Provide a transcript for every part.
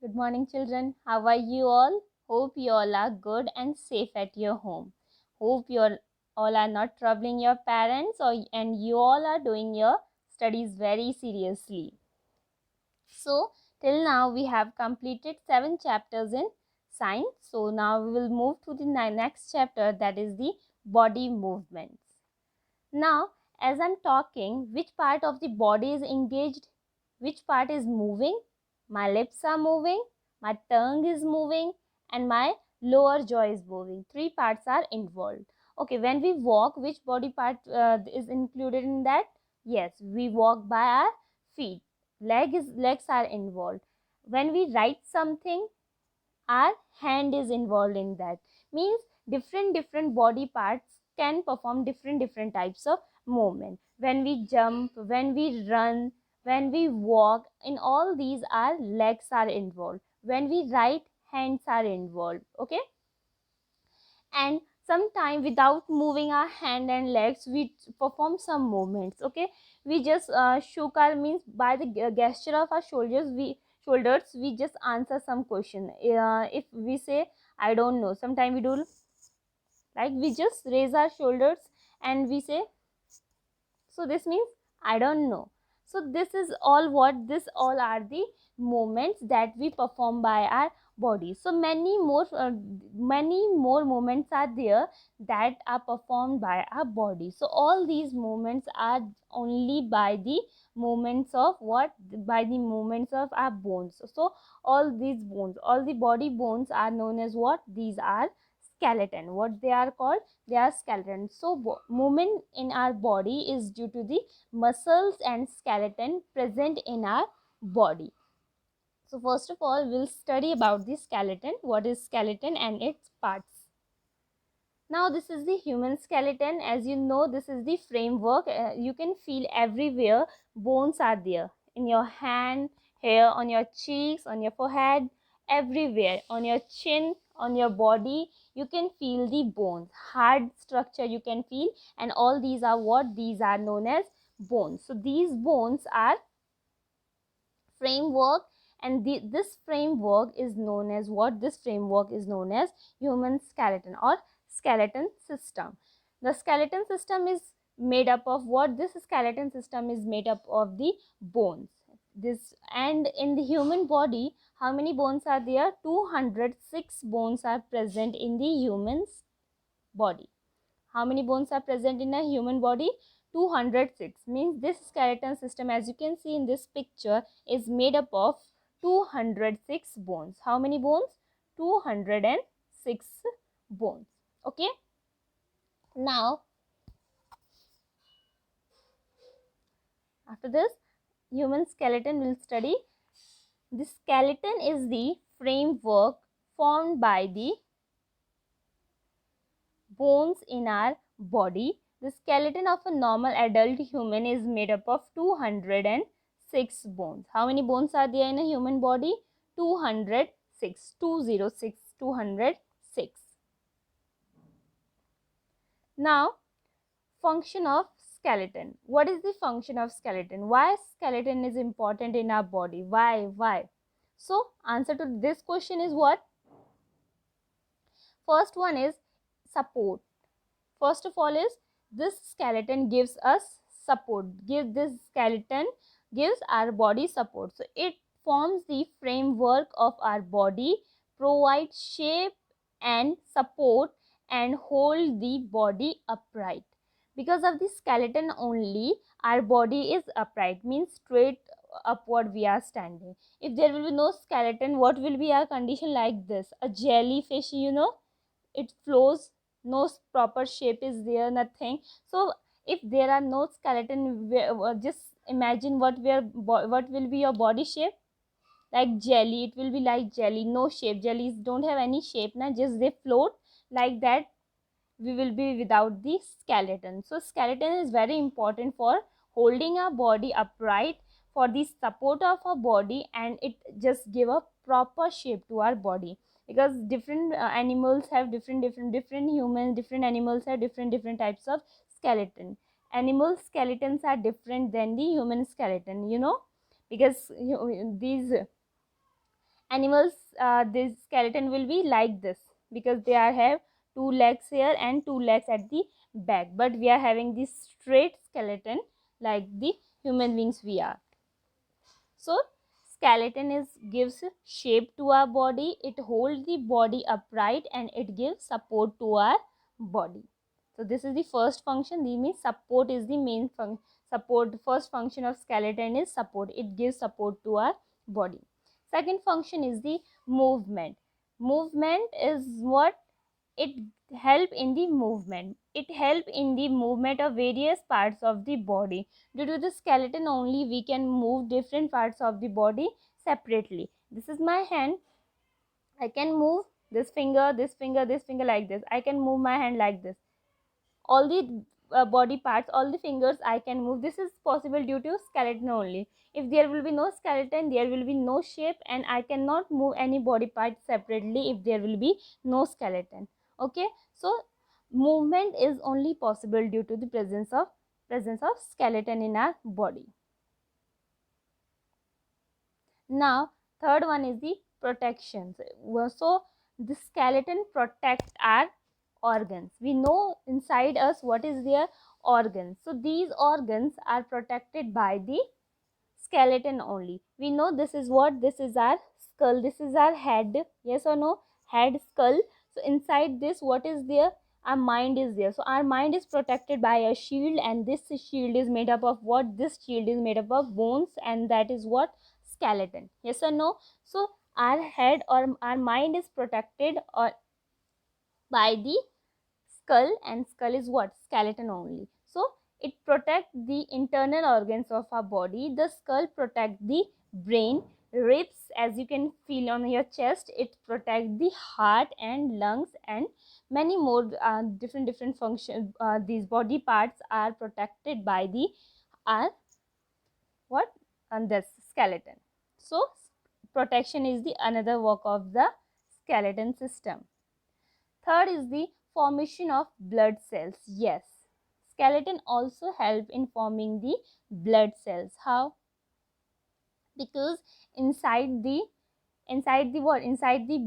Good morning, children. How are you all? Hope you all are good and safe at your home. Hope all are not troubling your parents and you all are doing your studies very seriously. So, till now we have completed 7 chapters in science. So, now we will move to the next chapter, that is the body movements. Now, as I'm talking, which part of the body is engaged? Which part is moving? My lips are moving, my tongue is moving, and my lower jaw is moving. Three parts are involved. Okay, when we walk, which body part is included in that? Yes, we walk by our feet. Legs are involved. When we write something, our hand is involved in that. Means different body parts can perform different types of movement. When we jump, when we run, when we walk, in all these our legs are involved. When we write, hands are involved. Okay, and sometime without moving our hand and legs we perform some movements. Okay, we just shook our, means by the gesture of our shoulders we just answer some question. If we say I don't know, sometime we do like we just raise our shoulders and we say, so this means I don't know. So this is all what this all are the movements that we perform by our body. So many more movements are there that are performed by our body. So all these movements are only by the movements of what? By the movements of our bones. So all these bones, all the body bones are known as what? These are skeleton. What they are called? They are skeleton. So movement in our body is due to the muscles and skeleton present in our body. So first of all, we'll study about the skeleton. What is skeleton and its parts? Now this is the human skeleton. As you know, this is the framework. You can feel everywhere bones are there, in your hand, here, on your cheeks, on your forehead, everywhere, on your chin, on your body. You can feel the bones, hard structure you can feel, and all these are what? These are known as bones. So these bones are framework, and this framework is known as what? This framework is known as human skeleton or skeleton system. The skeleton system is made up of what? This skeleton system is made up of the bones. This, and in the human body, how many bones are there? 206 bones are present in the human's body. How many bones are present in a human body? 206. Means this skeleton system, as you can see in this picture, is made up of 206 bones. How many bones? 206 bones. Okay, now after this, human skeleton will study. The skeleton is the framework formed by the bones in our body. The skeleton of a normal adult human is made up of 206 bones. How many bones are there in a human body? 206. 206. 206. Now, function of skeleton. What is the function of skeleton? Why skeleton is important in our body? Why? So, answer to this question is what? First one is support. First of all is this skeleton gives us support. This skeleton gives our body support. So it forms the framework of our body, provides shape and support, and hold the body upright. Because of the skeleton only, our body is upright, means straight upward we are standing. If there will be no skeleton, what will be our condition? Like this, a jellyfish, it flows, no proper shape is there, nothing. So if there are no skeleton, just imagine what will be your body shape? Like jelly, it will be like jelly, no shape. Jellies don't have any shape na, just they float like that. We will be without the skeleton. So skeleton is very important for holding our body upright, for the support of our body, and it just give a proper shape to our body. Because different animals have different humans, different animals have different types of skeleton. Animal skeletons are different than the human skeleton, because these Animals, this skeleton will be like this, because they are have two legs here and two legs at the back, but we are having this straight skeleton like the human beings we are. So skeleton is gives shape to our body, it holds the body upright, and it gives support to our body. So this is the first function. This means support is the main support. First function of skeleton is support. It gives support to our body. Second function is the movement. Movement is what? It help in the movement. It help in the movement of various parts of the body. Due to the skeleton only, we can move different parts of the body separately. This is my hand. I can move this finger, this finger, this finger like this. I can move my hand like this. All the body parts, all the fingers I can move. This is possible due to skeleton only. If there will be no skeleton, there will be no shape, and I cannot move any body part separately if there will be no skeleton. Okay, so movement is only possible due to the presence of skeleton in our body. Now third one is the protection. So the skeleton protects our organs. We know inside us what is their organs. So these organs are protected by the skeleton only. We know this is what? This is our skull. This is our head. Yes or no? Head, skull. So inside this, what is there? Our mind is there. So our mind is protected by a shield, and this shield is made up of what? This shield is made up of bones, and that is what? Skeleton. Yes or no? So our head or our mind is protected or by the skull, and skull is what? Skeleton only. So it protects the internal organs of our body. The skull protects the brain, ribs, as you can feel on your chest. It protects the heart and lungs, and many more different functions. These body parts are protected by the what? And this skeleton. So protection is the another work of the skeleton system. Third is the formation of blood cells. Yes, skeleton also help in forming the blood cells. How? Because inside the what? Inside the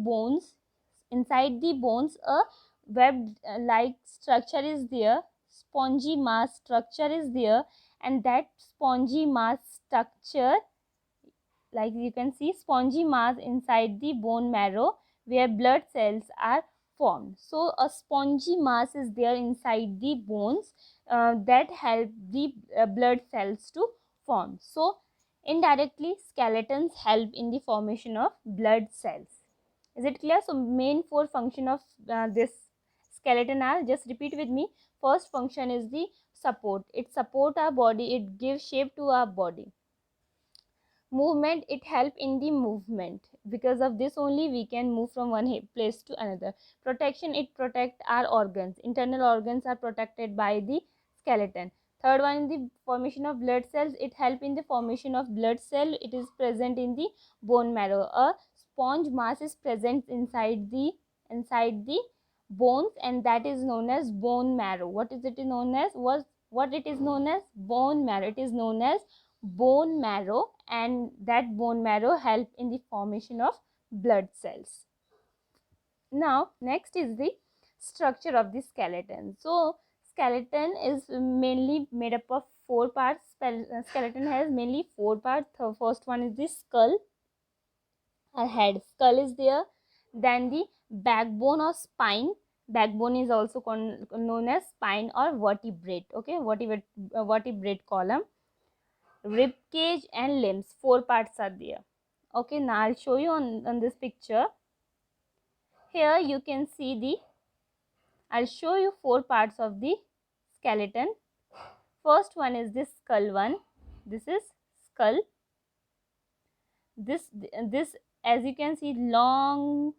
bones a web like structure is there, spongy mass structure is there, and that spongy mass structure, like you can see spongy mass inside the bone marrow where blood cells are formed. So a spongy mass is there inside the bones that help the blood cells to form. So indirectly skeletons help in the formation of blood cells. Is it clear? So main four function of this skeleton are, just repeat with me. First function is the support. It support our body, it gives shape to our body. Movement, it help in the movement. Because of this only we can move from one place to another. Protection, it protect our organs. Internal organs are protected by the skeleton. Third one is the formation of blood cells. It help in the formation of blood cell. It is present in the bone marrow. A sponge mass is present inside the bones, and that is known as bone marrow. What is it known as? What it is known as? Bone marrow. It is known as bone marrow, and that bone marrow help in the formation of blood cells. Now next is the structure of the skeleton. So skeleton is mainly made up of four parts. Skeleton has mainly four parts. The first one is the skull, a head. Skull is there. Then the backbone or spine. Backbone is also known as spine or vertebrate. Okay, vertebrate column. Rib cage and limbs, four parts are there. Okay, now I'll show you on this picture. Here you can see I'll show you four parts of the skeleton. First one is this skull one. This is skull. This as you can see, long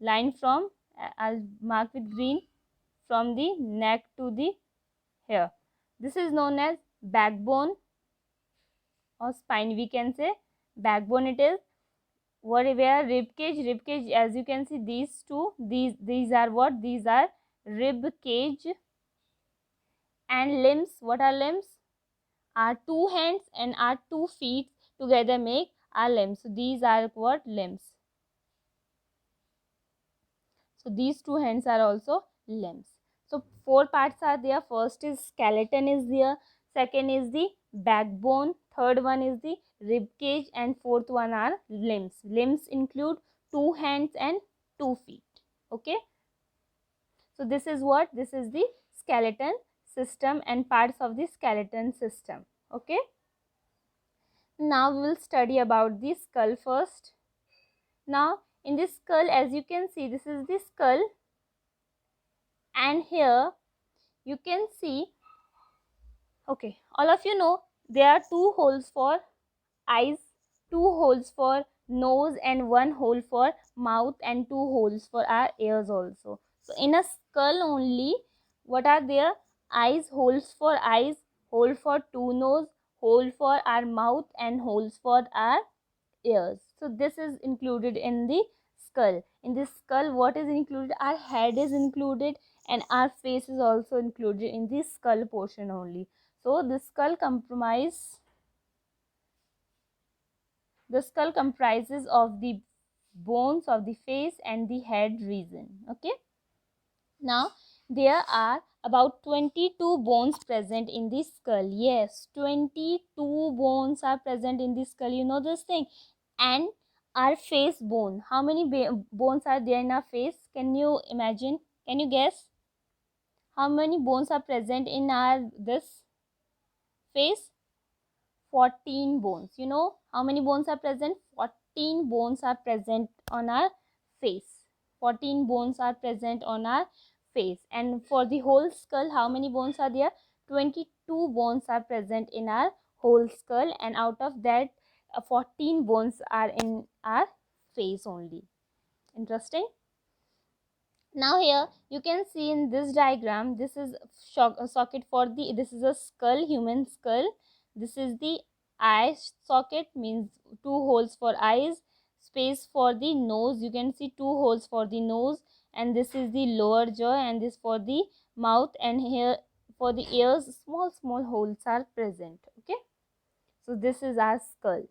line from I'll mark with green, from the neck to the hair. This is known as backbone or spine, we can say. Backbone it is. Where rib cage, as you can see, these are what? These are rib cage. And limbs, what are limbs? Our two hands and our 2 feet together make our limbs. So these are what? Limbs. So these two hands are also limbs. So four parts are there. First is skeleton is there, second is the backbone, third one is the rib cage, and fourth one are limbs. Limbs include two hands and 2 feet. Okay, so this is what, this is the skeleton system and parts of the skeleton system. Okay, now we will study about the skull first. Now in this skull, as you can see, this is the skull, and here you can see, okay, all of you know there are two holes for eyes, two holes for nose, and one hole for mouth, and two holes for our ears also. So in a skull only, what are there? Eyes, holes for eyes, hole for two nose, hole for our mouth, and holes for our ears. So this is included in the skull. In this skull, what is included? Our head is included, and our face is also included in the skull portion only. So the skull comprises of the bones of the face and the head region. Okay, now there are about 22 bones present in the skull. Yes, 22 bones are present in the skull, you know this thing. And our face bone, how many bones are there in our face? Can you imagine? Can you guess how many bones are present in our this face? 14 bones. You know how many bones are present? 14 bones are present on our face. 14 bones are present on our face. And for the whole skull, how many bones are there? 22 bones are present in our whole skull, and out of that 14 bones are in our face only. Interesting. Now here you can see in this diagram, this is socket for the, this is a skull, human skull. This is the eye socket, means two holes for eyes, space for the nose, you can see two holes for the nose, and this is the lower jaw, and this for the mouth, and here for the ears small holes are present. Okay, so this is our skull.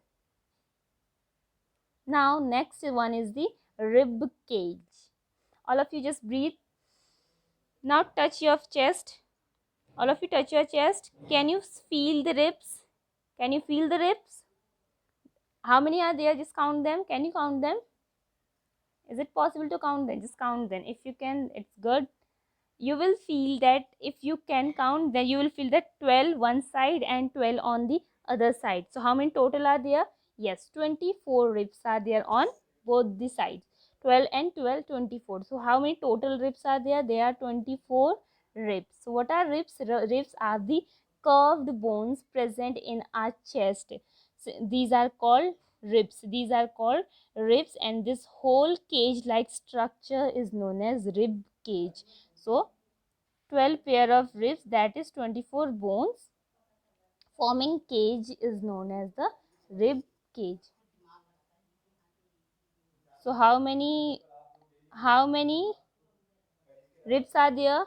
Now next one is the rib cage. All of you just breathe. Now touch your chest. All of you touch your chest. Can you feel the ribs? Can you feel the ribs? How many are there? Just count them. Can you count them? Is it possible to count them? Just count them. If you can, it's good. You will feel that if you can count, then you will feel that 12 one side and 12 on the other side. So how many total are there? Yes, 24 ribs are there on both the sides. 12 and 12, 24. So how many total ribs are there? There are 24 ribs. So what are ribs? Ribs are the curved bones present in our chest. So these are called ribs. These are called ribs, and this whole cage like structure is known as rib cage. So 12 pair of ribs, that is 24 bones forming cage, is known as the rib cage. So how many ribs are there?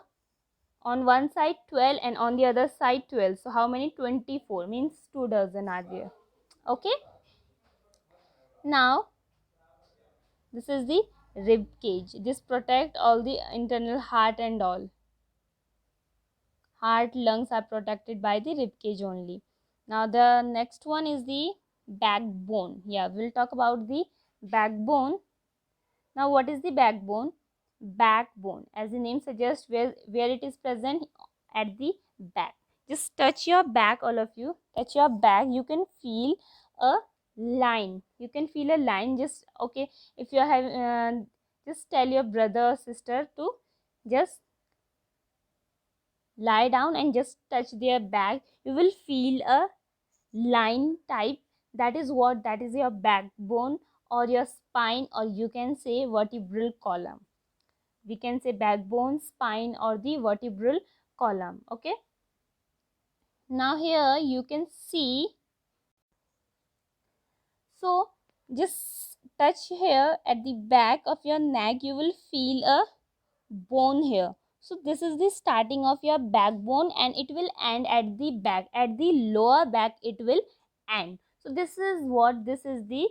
On one side 12 and on the other side 12. So how many? 24, means 2 dozen are there. Okay, now this is the rib cage. This protect all the internal heart and all. Heart, lungs are protected by the rib cage only. Now the next one is the backbone. Yeah, we'll talk about the backbone. Now what is the backbone? Backbone, as the name suggests, where it is present at the back. Just touch your back, all of you. Touch your back. You can feel a line. You can feel a line. Just okay. If you have, just tell your brother or sister to just lie down and just touch their back. You will feel a line type. That is what? That is your backbone or your spine, or you can say vertebral column. We can say backbone, spine, or the vertebral column. Okay, now here you can see, so just touch here at the back of your neck. You will feel a bone here. So this is the starting of your backbone, and it will end at the back. At the lower back it will end. So this is what? This is the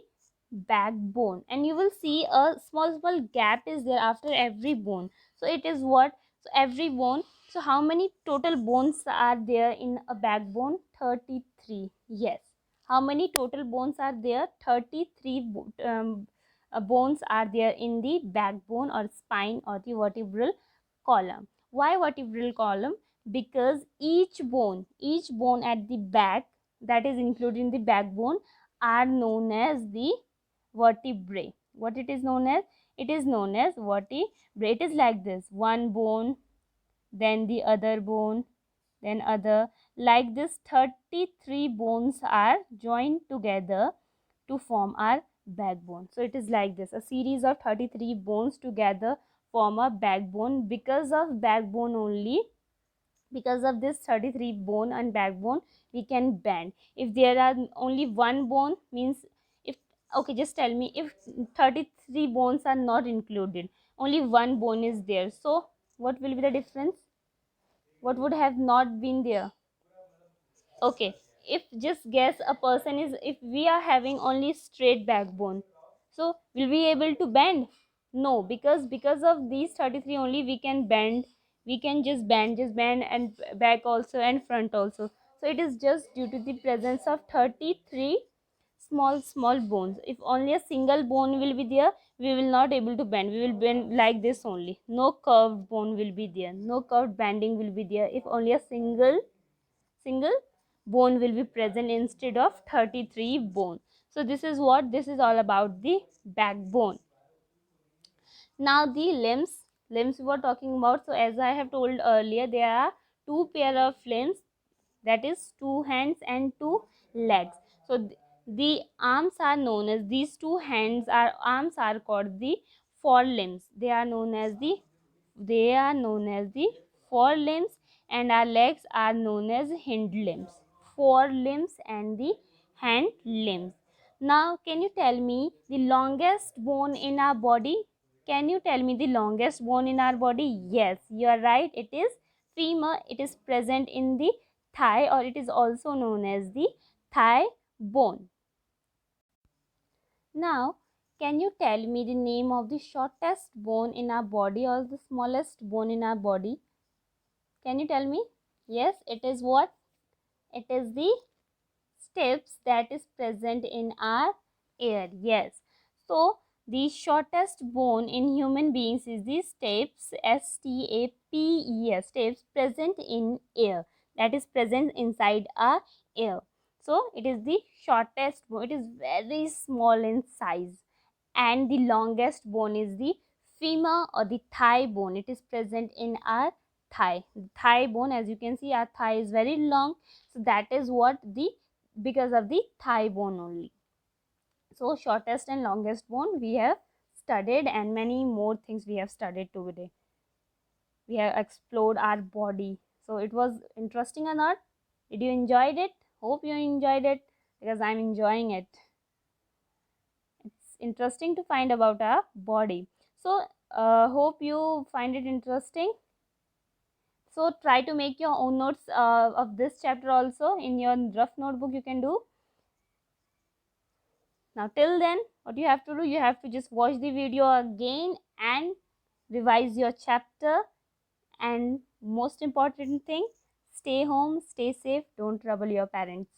backbone, and you will see a small gap is there after every bone. So it is what? So every bone. So how many total bones are there in a backbone? 33. Yes. How many total bones are there? 33 bones are there in the backbone or spine or the vertebral column. Why vertebral column? Because each bone at the back that is included in the backbone are known as the vertebrae. What it is known as? It is known as vertebrae. It is like this: one bone, then the other bone, then other. Like this, 33 bones are joined together to form our backbone. So it is like this: a series of 33 bones together form a backbone. Because of backbone only, because of this 33 bone and backbone, we can bend. If there are only one bone, means if, okay, just tell me, if 33 bones are not included, only one bone is there, so what will be the difference? What would have not been there? Okay, if just guess, a person is, if we are having only straight backbone, so will we able to bend? No, because of these 33 only we can bend. We can just bend and back also and front also. So it is just due to the presence of 33 small bones. If only a single bone will be there, we will not able to bend. We will bend like this only. No curved bone will be there, no curved bending will be there if only a single bone will be present instead of 33 bone. So this is what, this is all about the backbone. Now the limbs we were talking about. So as I have told earlier, there are two pair of limbs, that is two hands and two legs. So the arms are known as, these two hands are arms are called the forelimbs. They are known as the forelimbs, and our legs are known as hind limbs. Forelimbs and the hind limbs. Now can you tell me the longest bone in our body? Can you tell me the longest bone in our body? Yes, you are right, it is femur. It is present in the thigh, or it is also known as the thigh bone. Now, can you tell me the name of the shortest bone in our body or the smallest bone in our body? Can you tell me? Yes, it is what? It is the stapes that is present in our ear. Yes. So, the shortest bone in human beings is the stapes, S-T-A-P-E-S, stapes present in ear, that is present inside our ear. So, it is the shortest bone. It is very small in size, and the longest bone is the femur or the thigh bone. It is present in our thigh. The thigh bone, as you can see, our thigh is very long, so that is what the, because of the thigh bone only. So shortest and longest bone we have studied, and many more things we have studied today. We have explored our body. So it was interesting or not? Did you enjoyed it? Hope you enjoyed it, because I'm enjoying it. It's interesting to find about our body. So hope you find it interesting. So try to make your own notes of this chapter also in your rough notebook you can do. Now till then, what you have to do, you have to just watch the video again and revise your chapter. And most important thing, stay home, stay safe, don't trouble your parents.